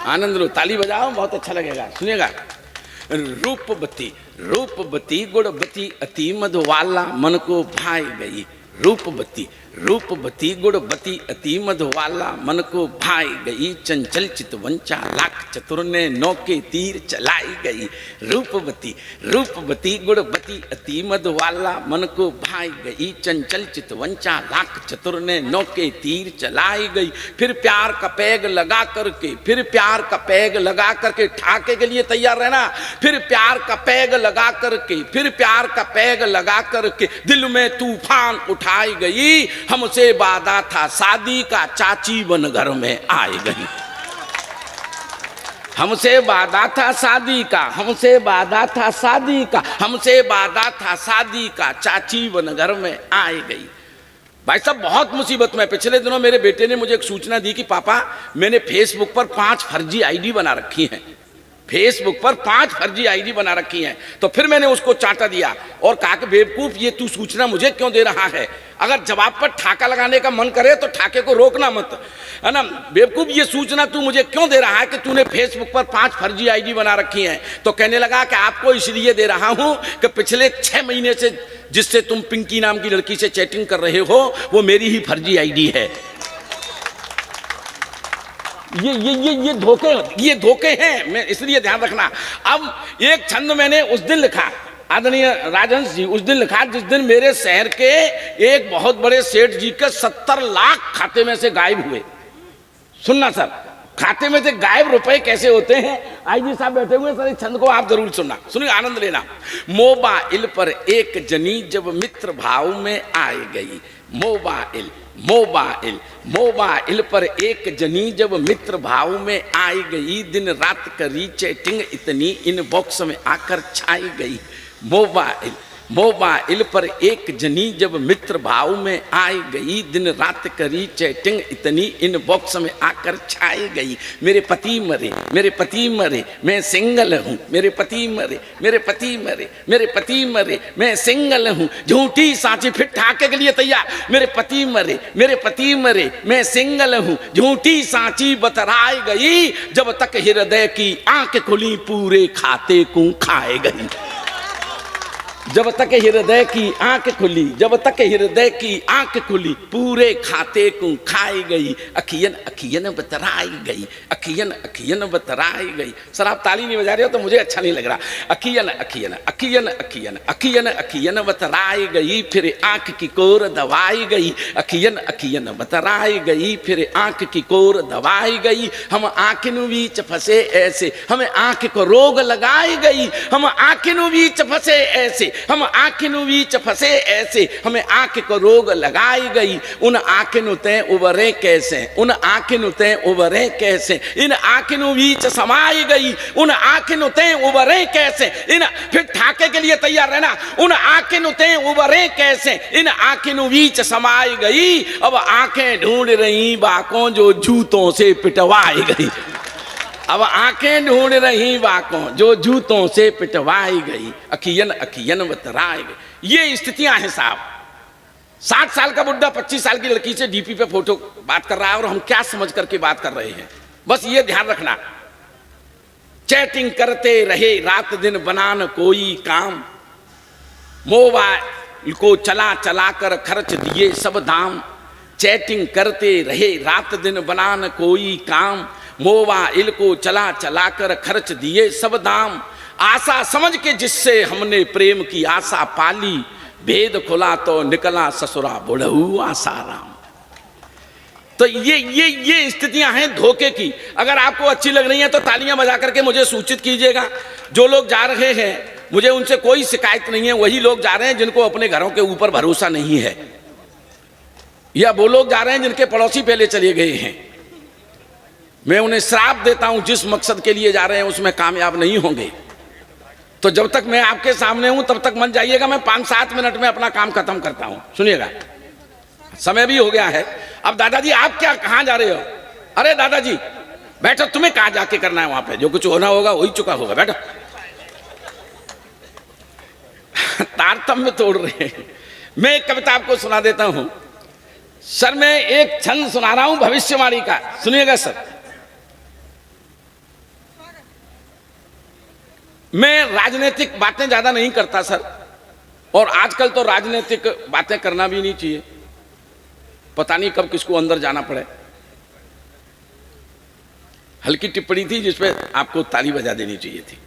आनंद लो, ताली बजाओ, बहुत अच्छा लगेगा। सुनिएगा। रूपवती रूपवती गुणवती अति मधुवाला मन को भाई गई। रूपवती रूपवती गुणवती अति मधुवाला मन को भाई गई। चंचल चितवंचा लाख चतुर ने नौके तीर चलाई गई। रूपवती रूपवती गुणवती अति मधुवाला मन को भाई गई। चंचल चितवंचा लाख चतुर ने नौके तीर चलाई गई। फिर प्यार का पैग लगा करके, फिर प्यार का पैग लगा करके, ठाके के लिए तैयार रहना। फिर प्यार का पैग लगा करके, फिर प्यार का पैग लगा करके दिल में तूफान उठाई गई। हमसे वादा था शादी का, चाची बन घर में आई गई। हमसे वादा था शादी का, हमसे वादा था शादी का, हमसे वादा था शादी का, चाची बन घर में आई गई। भाई साहब बहुत मुसीबत में। पिछले दिनों मेरे बेटे ने मुझे एक सूचना दी कि पापा मैंने फेसबुक पर 5 फर्जी आईडी बना रखी हैं। फेसबुक पर 5 फर्जी आईडी बना रखी हैं। तो फिर मैंने उसको चांटा दिया और कहा कि बेवकूफ, ये तू सूचना मुझे क्यों दे रहा है? अगर जवाब पर ठाका लगाने का मन करे तो ठाके को रोकना मत, है ना। बेवकूफ, ये सूचना तू मुझे क्यों दे रहा है कि तूने फेसबुक पर 5 फर्जी आईडी बना रखी हैं? तो कहने लगा कि आपको इसलिए दे रहा हूं कि पिछले 6 महीने से जिससे तुम पिंकी नाम की लड़की से चैटिंग कर रहे हो वो मेरी ही फर्जी आईडी है। ये धोखे हैं। मैं इसलिए ध्यान रखना। अब एक छंद मैंने उस दिन लिखा, आदरणीय राजहंस जी, उस दिन लिखा जिस दिन मेरे शहर के एक बहुत बड़े सेठ जी के 70 लाख खाते में से गायब हुए। सुनना सर, खाते में से गायब रुपए कैसे होते हैं? आईजी साहब बैठे हुए, सर इस छंद को आप जरूर सुनना, सुनिए, आनंद लेना। मोबाइल पर एक जनी जब मित्र भाव में आई गई। मोबाइल मोबाइल मोबाइल पर एक जनी जब मित्र भाव में आई गई। दिन रात करी चैटिंग इतनी इनबॉक्स में आकर छाई गई। मोबाइल मोबाइल पर एक जनी जब मित्र भाव में आई गई। दिन रात करी चैटिंग इतनी इनबॉक्स में आकर छाई गई। मेरे पति मरे, मेरे पति मरे, मैं सिंगल हूँ। मेरे पति मरे, मेरे पति मरे, मेरे पति मरे, मैं सिंगल हूँ। झूठी सांची, फिर ठाके के लिए तैयार। मेरे पति मरे, मेरे पति मरे, मैं सिंगल हूँ। झूठी सांची बतराई गई। जब तक हृदय की आंख खुली पूरे खाते को खाए गई। जब तक हृदय की आंख खुली, जब तक हृदय की आंख खुली पूरे खाते को खाई गई। अखियन अखियन बतराई गई, अखियन अखियन बतराई गई। सर आप ताली नहीं बजा रहे हो तो मुझे अच्छा नहीं लग रहा। अखियन अखियन अखियन अखियन अखियन अखियन बतराई गई, फिर आंख की कोर दबाई गई। अखियन अखियन बतराई गई, फिर आंख की कोर दबाई गई। हम आंखिन बीच फंसे ऐसे, हमें आंख को रोग लगाई गई। हम आंखिन बीच फंसे ऐसे, हम आंखिन बीच फंसे ऐसे, हमें आंख को रोग लगाई गई। उन आंखिन ते उबरे कैसे, उन आंखिन ते उबरे कैसे, इन आंखिन बीच समाई गई। उन आंखिन ते उबरे कैसे, इन, फिर ठाके के लिए तैयार रहना। उन आंखिन ते उबरे कैसे, इन आंखिन बीच समाई गई। अब आंखें ढूंढ रही बाकों जो जूतों से पिटवाई गई। अब आंखें ढूंढ रही बाकों जो जूतों से पिटवाई गई। अखियन अखियन बतराई गई। ये स्थितियां हैं साहब। 60 साल का बुड्ढा 25 साल की लड़की से डीपी पे फोटो बात कर रहा है और हम क्या समझ करके बात कर रहे हैं, बस ये ध्यान रखना। चैटिंग करते रहे रात दिन बनान कोई काम। मोबाइल को चला चला कर खर्च दिए सब दाम। चैटिंग करते रहे रात दिन बनान कोई काम। मोबाइल को चला चला कर खर्च दिए सब दाम। आशा समझ के जिससे हमने प्रेम की आशा पाली। भेद खुला तो निकला ससुरा बुढ़ऊ आसाराम। तो ये स्थितियां हैं धोखे की। अगर आपको अच्छी लग रही हैं तो तालियां बजा करके मुझे सूचित कीजिएगा। जो लोग जा रहे हैं मुझे उनसे कोई शिकायत नहीं है। वही लोग जा रहे हैं जिनको अपने घरों के ऊपर भरोसा नहीं है, या वो लोग जा रहे हैं जिनके पड़ोसी पहले चले गए हैं। मैं उन्हें श्राप देता हूं, जिस मकसद के लिए जा रहे हैं उसमें कामयाब नहीं होंगे। तो जब तक मैं आपके सामने हूं तब तक मत जाइएगा। मैं 5-7 मिनट में अपना काम खत्म करता हूं। सुनिएगा, समय भी हो गया है। अब दादाजी आप क्या कहां जा रहे हो? अरे दादाजी बैठो, तुम्हें कहां जाके करना है? वहां पे जो कुछ होना होगा हो ही चुका होगा, बैठो। तारतम्य तोड़ रहे हैं। मैं एक कविता आपको सुना देता हूं सर। मैं एक छंद सुना रहा हूं भविष्यवाणी का, सुनिएगा सर। मैं राजनीतिक बातें ज्यादा नहीं करता सर, और आजकल तो राजनीतिक बातें करना भी नहीं चाहिए, पता नहीं कब किसको अंदर जाना पड़े। हल्की टिप्पणी थी जिसपे आपको ताली बजा देनी चाहिए थी।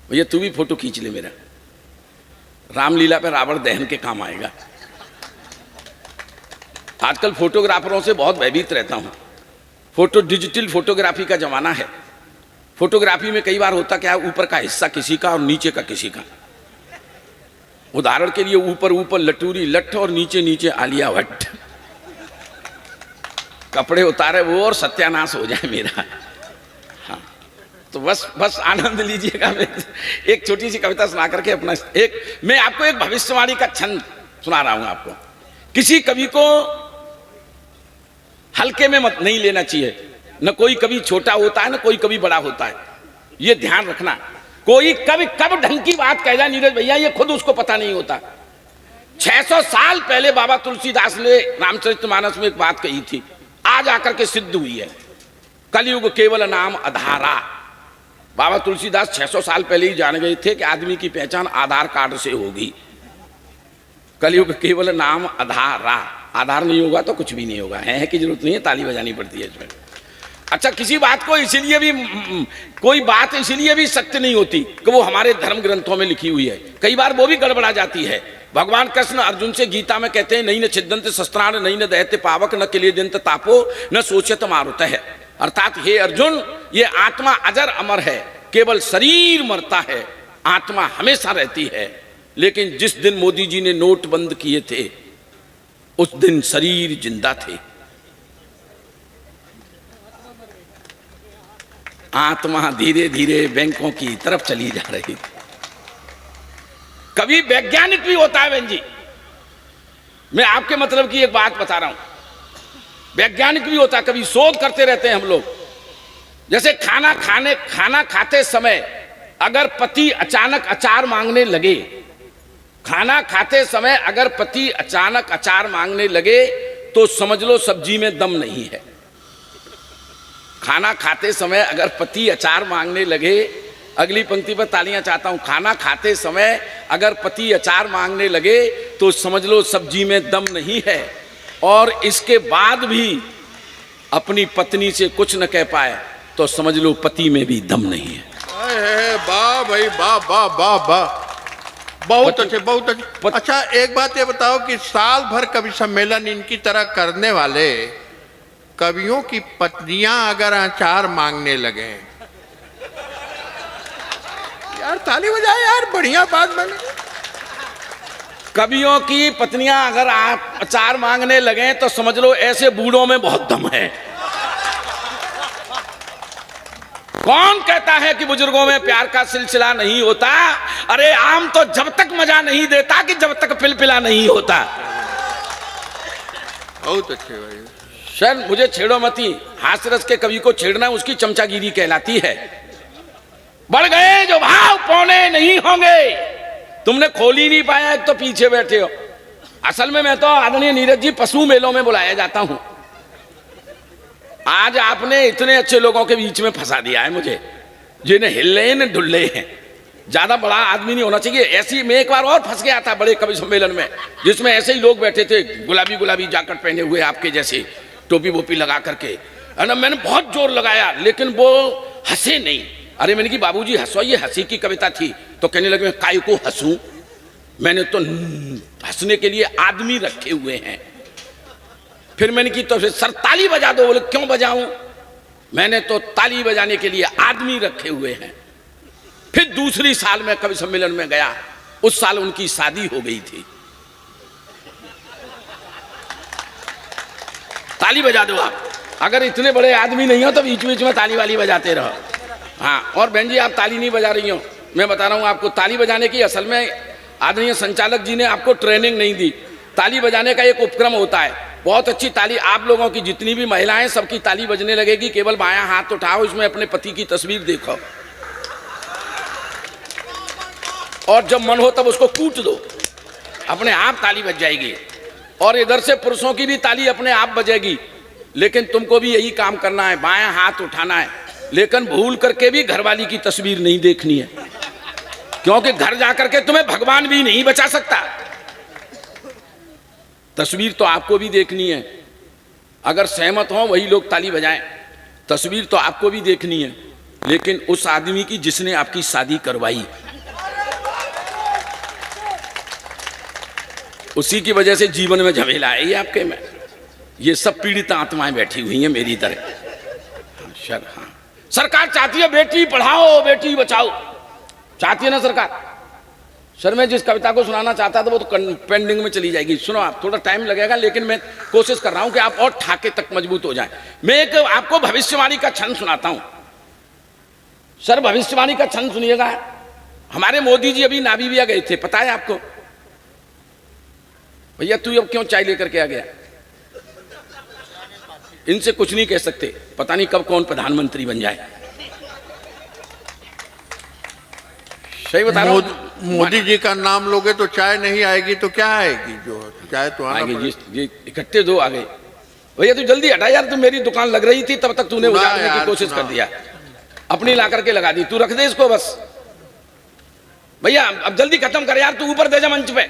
भैया तू भी फोटो खींच ले मेरा, रामलीला पे रावण दहन के काम आएगा। आजकल फोटोग्राफरों से बहुत भयभीत रहता हूं। फोटो डिजिटल फोटोग्राफी का जमाना है। फोटोग्राफी में कई बार होता क्या, ऊपर का हिस्सा किसी का और नीचे का किसी का। उदाहरण के लिए ऊपर ऊपर लटूरी लठ और नीचे नीचे आलिया भट्ट, कपड़े उतारे वो और सत्यानाश हो जाए मेरा। हाँ, तो बस आनंद लीजिएगा। एक छोटी सी कविता सुना करके अपना मैं आपको एक भविष्यवाणी का छंद सुना रहा हूं आपको। किसी कवि को हल्के में मत नहीं लेना चाहिए, न कोई कवि छोटा होता है न कोई कवि बड़ा होता है, ये ध्यान रखना। कोई कवि कब ढंग की बात कह जाए नीरज भैया, ये खुद उसको पता नहीं होता। 600 साल पहले बाबा तुलसीदास ने रामचरितमानस में एक बात कही थी, आज आकर के सिद्ध हुई है। कलयुग केवल नाम आधारा। बाबा तुलसीदास 600 साल पहले ही जान गए थे कि आदमी की पहचान आधार कार्ड से होगी। कलयुग केवल नाम आधारा, आधार नहीं होगा तो कुछ भी नहीं होगा। है की जरूरत नहीं है, ताली बजानी पड़ती है इसमें। अच्छा, किसी बात को इसीलिए भी कोई बात इसलिए भी सत्य नहीं होती कि वो हमारे धर्म ग्रंथों में लिखी हुई है, कई बार वो भी गड़बड़ा जाती है। भगवान कृष्ण अर्जुन से गीता में कहते हैं, नहीं न छिद्दंत शस्त्राण नहीं न दहते पावक न किलेदंत तापो न सोचत मारुत है। अर्थात हे अर्जुन, ये आत्मा अजर अमर है, केवल शरीर मरता है, आत्मा हमेशा रहती है। लेकिन जिस दिन मोदी जी ने नोट बंद किए थे उस दिन शरीर जिंदा थे, आत्मा धीरे धीरे बैंकों की तरफ चली जा रही थी। कभी वैज्ञानिक भी होता है बहन जी, मैं आपके मतलब की एक बात बता रहा हूं। वैज्ञानिक भी होता है, कभी शोध करते रहते हैं हम लोग। जैसे खाना खाते समय अगर पति अचानक अचार मांगने लगे, खाना खाते समय अगर पति अचानक अचार मांगने लगे तो समझ लो सब्जी में दम नहीं है। खाना खाते समय अगर पति अचार मांगने लगे, अगली पंक्ति पर तालियां चाहता हूं। खाना खाते समय अगर पति अचार मांगने लगे तो समझ लो सब्जी में दम नहीं है, और इसके बाद भी अपनी पत्नी से कुछ न कह पाए तो समझ लो पति में भी दम नहीं है। वाह भाई वाह वाह वाह वाह, बहुत अच्छे बहुत अच्छे। अच्छा, एक बात ये बताओ कि साल भर कवि सम्मेलन इनकी तरह करने वाले कवियों की पत्नियां अगर अचार मांगने लगे, यार ताली बजाए यार, बढ़िया बात बनी। कवियों की पत्नियां अगर आप अचार मांगने लगे तो समझ लो ऐसे बूढ़ों में बहुत दम है। कौन कहता है कि बुजुर्गों में प्यार का सिलसिला नहीं होता? अरे आम तो जब तक मजा नहीं देता कि जब तक पिलपिला नहीं होता। बहुत अच्छे भाई। सर मुझे छेड़ो मती, हास्यरस के कवि को छेड़ना उसकी चमचागिरी कहलाती है। बढ़ गए जो भाव पौने नहीं होंगे, तुमने खोल ही नहीं पाया, एक तो पीछे बैठे हो। असल में मैं तो आदरणीय नीरज जी पशु मेलों में बुलाया जाता हूं। आज आपने इतने अच्छे लोगों के बीच में फंसा दिया है मुझे, जिन्हें हिले न डुल्ले हैं। ज्यादा बड़ा आदमी नहीं होना चाहिए। ऐसी मैं एक बार और फंस गया था बड़े कवि सम्मेलन में, जिसमें ऐसे ही लोग बैठे थे, गुलाबी गुलाबी जैकेट पहने हुए आपके जैसे, टोपी वोपी लगा करके, है ना। मैंने बहुत जोर लगाया लेकिन वो हंसे नहीं। अरे मैंने कि बाबूजी हंसो, ये हंसी की कविता थी। तो कहने लगे मैं काय को हंसूं, मैंने तो हंसने के लिए आदमी रखे हुए हैं। फिर मैंने की तो फिर सर ताली बजा दो। बोले क्यों बजाऊं, मैंने तो ताली बजाने के लिए आदमी रखे हुए हैं। फिर दूसरी साल में कवि सम्मेलन में गया, उस साल उनकी शादी हो गई थी। ताली बजा दो आप, अगर इतने बड़े आदमी नहीं हो तो बीच बीच में ताली वाली बजाते रहो। हाँ, और बहन जी आप ताली नहीं बजा रही हो, मैं बता रहा हूं आपको ताली बजाने की। असल में आदरणीय संचालक जी ने आपको ट्रेनिंग नहीं दी। ताली बजाने का एक उपक्रम होता है, बहुत अच्छी ताली। आप लोगों की जितनी भी महिलाएं सबकी ताली बजने लगेगी, केवल बायां हाथ उठाओ, इसमें अपने पति की तस्वीर देखो, और जब मन हो तब उसको कूट दो, अपने आप ताली बज जाएगी। और इधर से पुरुषों की भी ताली अपने आप बजेगी। लेकिन तुमको भी यही काम करना है, बायां हाथ उठाना है लेकिन भूल करके भी घरवाली की तस्वीर नहीं देखनी है, क्योंकि घर जाकर के तुम्हें भगवान भी नहीं बचा सकता। तस्वीर तो आपको भी देखनी है। अगर सहमत हो वही लोग ताली बजाएं। तस्वीर तो आपको भी देखनी है, लेकिन उस आदमी की जिसने आपकी शादी करवाई, उसी की वजह से जीवन में झमेला है ये आपके में। ये सब पीड़ित आत्माएं बैठी हुई हैं मेरी तरह। हाँ, सरकार चाहती है बेटी पढ़ाओ बेटी बचाओ, चाहती है ना सरकार। सर मैं जिस कविता को सुनाना चाहता था वो तो पेंडिंग में चली जाएगी। सुनो, आप थोड़ा टाइम लगेगा, लेकिन मैं कोशिश कर रहा हूं कि आप और ठाके तक मजबूत हो जाएं। मैं एक आपको भविष्यवाणी का छंद सुनाता हूं। सर भविष्यवाणी का छंद सुनिएगा। हमारे मोदी जी अभी नामीबिया गए थे, पता है आपको? भैया तू अब क्यों चाय लेकर के आ गया? इनसे कुछ नहीं कह सकते, पता नहीं कब कौन प्रधानमंत्री बन जाए। सही बता रहा हूं। मोदी जी का नाम लोगे तो चाय नहीं आएगी तो क्या आएगी? जो चाय तो आएगी। ये इकट्ठे दो आ गए। भैया तू जल्दी हटा यार, तू मेरी दुकान लग रही थी तब तक तूने उजाड़ने की कोशिश कर दिया, अपनी ला करके लगा दी। तू रख दे इसको बस। भैया अब जल्दी खत्म कर यार, तू ऊपर दे जा मंच पे।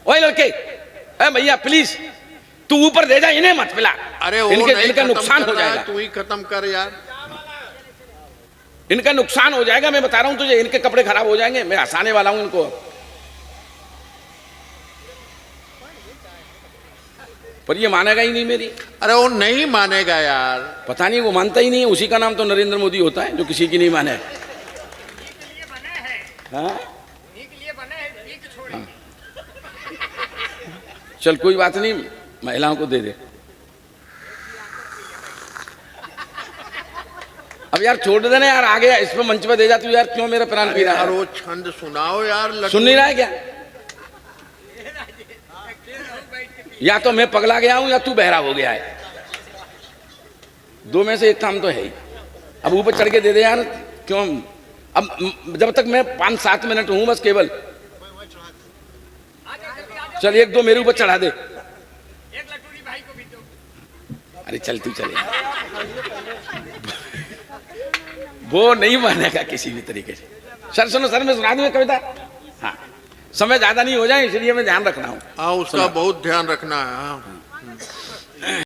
ओए लड़के, भैया प्लीज तू ऊपर दे जा, इन्हें मत पिला। अरे इनका नुकसान हो जाएगा। तू ही खत्म कर यार, इनका नुकसान हो जाएगा। मैं बता रहा हूं तुझे, इनके कपड़े खराब हो जाएंगे। मैं हंसाने वाला हूं इनको, पर ये मानेगा ही नहीं मेरी। अरे वो नहीं मानेगा यार, पता नहीं, वो मानता ही नहीं है। उसी का नाम तो नरेंद्र मोदी होता है जो किसी की नहीं माने। हाँ? चल कोई बात नहीं, महिलाओं को दे दे। अब यार छोड़ देना यार, आ गया इस पे मंच पे दे जा। तू यार क्यों मेरा प्राण पी रहा है? वो छंद सुनाओ यार। सुन नहीं रहा है क्या? या तो मैं पगला गया हूं या तू बहरा हो गया है, दो में से एक काम तो है ही। अब ऊपर चढ़ के दे दे यार, क्यों? अब जब तक मैं 5-7 मिनट हूं बस केवल। चल एक दो मेरे ऊपर चढ़ा दे। अरे चल तू चले, वो नहीं मानेगा किसी भी तरीके से। सर सुनो, सर मैं सुना दूं एक कविता। हाँ, समय ज्यादा नहीं हो जाए इसलिए मैं ध्यान रख रहा हूं। हाँ, उसका बहुत ध्यान रखना है। हाँ।